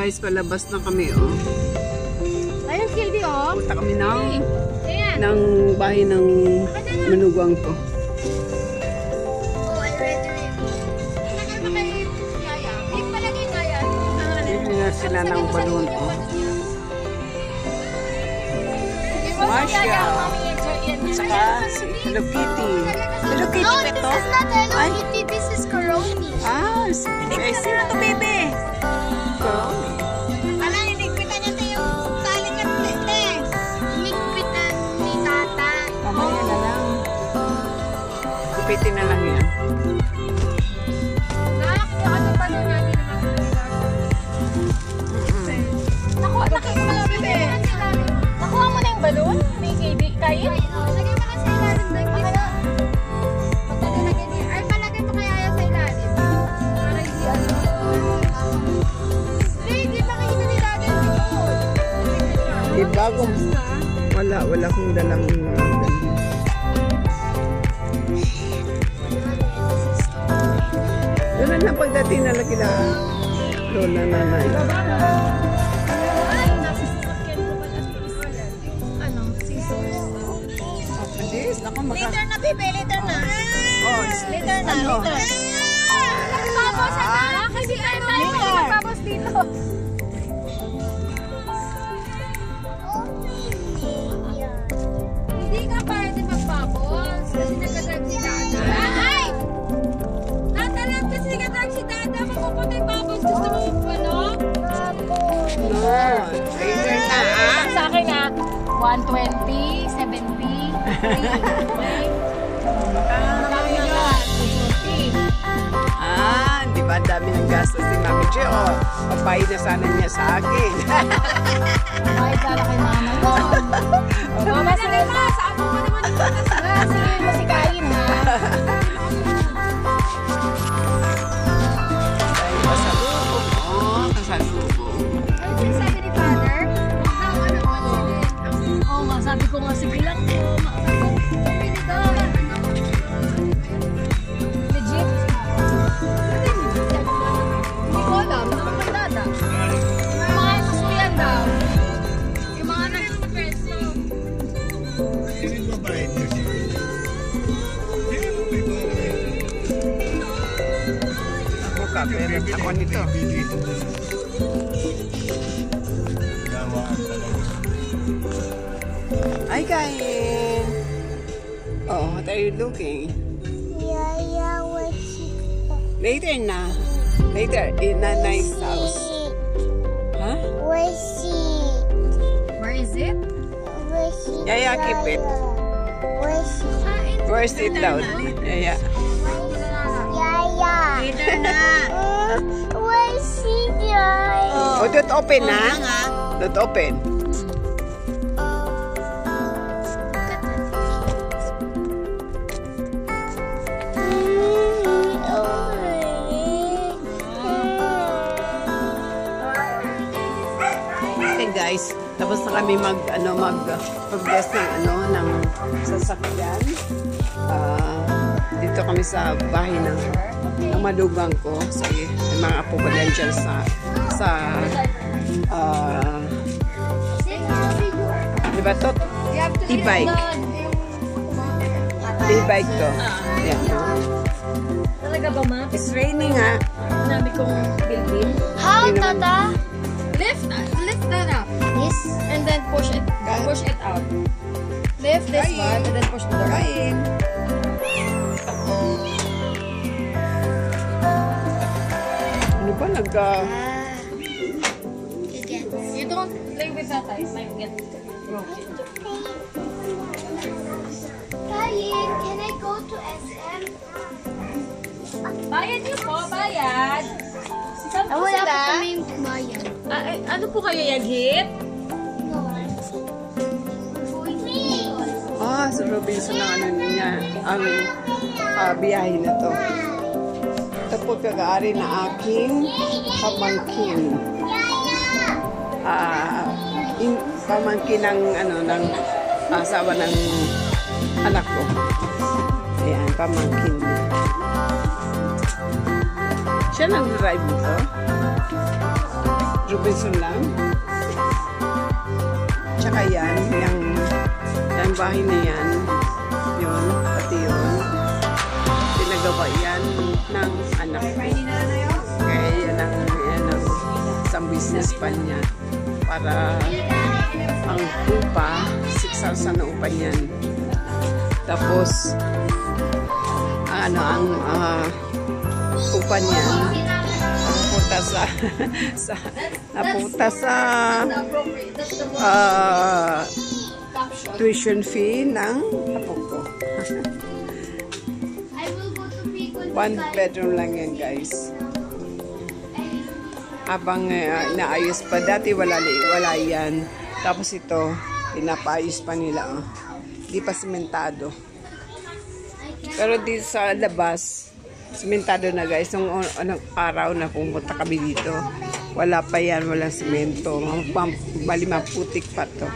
Guys, palabas na kami, oh. Ayun, Kilby, oh. Punta kami ng Ayan. bahay ng manugang ko. Oh, I read it. Nakakita kay Yaya. Hindi palagi Yaya. Bili na sila ng balon, oh. Masya. Saka si Hello Kitty. Hello Kitty No, ba this ito? is not Hello Kitty. This is Coroni. Ah, sino to, bebe? Coroni. Ala, iligpitan niya ito yung tali niya, tete. Iligpitan ni tata. Mamaya na lang. Kupitin na lang yan. Nakakuha ka pa doon natin. Nakuha mo na yung balon? May kain? Lagay mo na sa ilalim na yung isa. Pagkalagay niya. Ay, palagay mo kaya yan sa ilalim. Para hindi ano. Hindi makikita ni dati yung balon. Eh, bagong... Wala akong dalang... Wala na pagdating na lagi na lola nanay. Ay, nasa sasakyan ko pala. Ano? Scissors. Please, ako Later na, Bibi. Later na. Oh, Later na. ano? Later. Nagbabos na. Kasi tayo magbabos dito. Hindi ka pwede magbabos. Kasi nagkadrag si Dada. Ay! Natalang kasi nagkadrag si Dada. Mapupunta yung babos. Gusto mo ano? No. Later na, ah. Sa akin 120, 70, 3, Ah, di ba? Dami ng gastos ni Mami Che. Oh, papay na sana niya sa akin. Ay, kala kay mama mo. Mama, sige ma, saan mo naman ito? Sige, masikain ha. Ay, pasalubong. Oh, kasalubong. Ano sinasabi ni Father? Oo nga, sabi ko nga, sige lang po. Legit? Hindi ko alam, naman kay Dada. Yung mga susuyan daw. Yung mga nag-preso. Ako ka, pero ako nito. Hi, Kain. Oh, what are you looking? Yaya, where's she? Later na. Later, in a nice house. Huh? Where's she? Where is it? Where's she? Yaya, keep it. Where's she? Where's it down? Yeah. Yaya. Later na. Where's she, Yaya? Oh, don't open, ha? Don't open. Okay, guys. Tapos na kami mag-progress ng sasakyan. Dito kami sa bahay ng madugang ko. So, yung mga apo ko din dyan diba to? E-bike. E-bike to. Yan. Talaga ba, ma? It's raining, ha? Sinabi kong bilbil. How, Hindi naman- Tata? Lift that up. Yes. And then push it out. Lift this one and then push the door. Kain. Ano ba You don't play with that, it might get broken. Kain, can I go to SM? Bayad niyo po, bayad. Saan po Wala sila? pa kaming bayan. Ano po kayo, Yaghit? sa Robinson ng ano niya, ang biyahe na to. Ito po kag-aari na aking pamangkin. Pamangkin ng ano ng asawa ng anak ko. Ayan, pamangkin niya. Siya nang drive nito. Robinson lang. Tsaka yan, yung bahay na yan, yun, pati yun. Pinagawa yan ng anak ko. Kaya yan ang isang business pa niya. Para ang upa, 6,000 na upa niyan. Tapos, ang upa niya, napunta sa tuition fee ng apo ko. 1 bedroom lang yan, guys. Habang naayos pa. Dati wala yan. Tapos ito, pinapaayos pa nila. Oh. Hindi pa simentado. Pero dito sa labas, simentado na, guys. Nung anong araw na pumunta kami dito, wala pa yan, walang simento. Bali maputik pa to.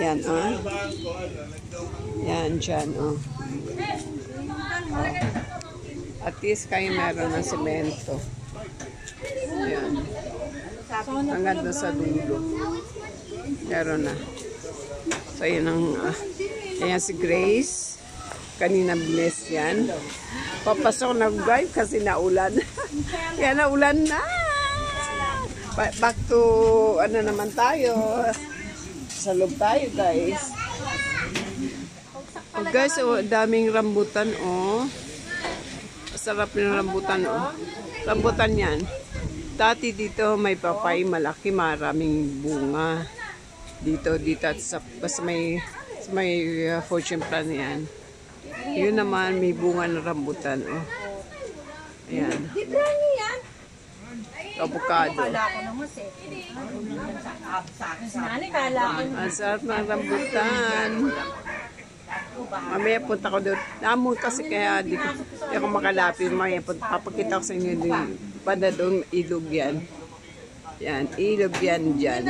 Yan, oh. Yan, dyan, oh. At least kayo meron ng semento. Ayan. Hanggang doon sa dulo. Meron na. So, yun ang... ayan si Grace. Kanina bless yan. Papasok na guys kasi naulan. Kaya naulan na. Back to... ano naman tayo. Sa loob tayo, guys. Oh, guys, oh, daming rambutan, oh. Sarap ng rambutan, oh. Rambutan yan. Dati dito may papay, malaki, maraming bunga. Dito at sa may fortune plan yan. Yun naman, may bunga ng rambutan, oh. Ayan. Avocado. Ang sarap ng rambutan. Mamaya punta ko doon. Naamon kasi kaya di ako makalapit. Mamaya papakita ko sa inyo din. Banda doon, ilog yan. Yan, ilog yan dyan.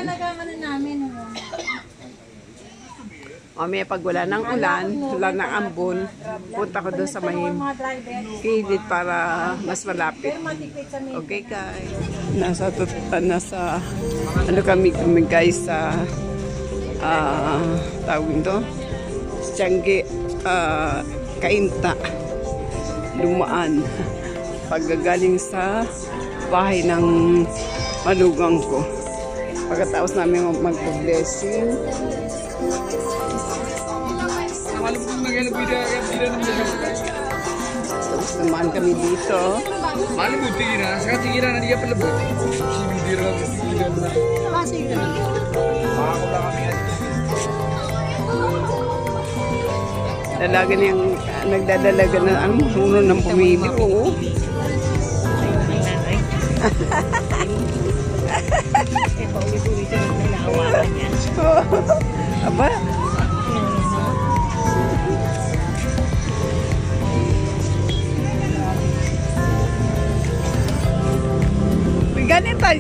Mamaya pag wala ng ulan, wala ng ambon, punta ko doon sa may kilid para mas malapit. Okay, guys. Nasa ano kami guys sa tawag ito? Tiangge, Kainta, Lumaan. Paggagaling sa bahay ng malugang ko. Pagkatapos namin mag-blessing. Tapos naman kami dito. Dalaga niyang nagdadalaga na ang uno ng pumili po. Aba? Ganito.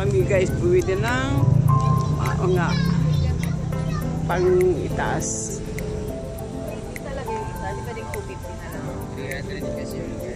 Kami guys, buwi din ng nga pang itaas. Talaga yung isa, di ba din 250 na lang?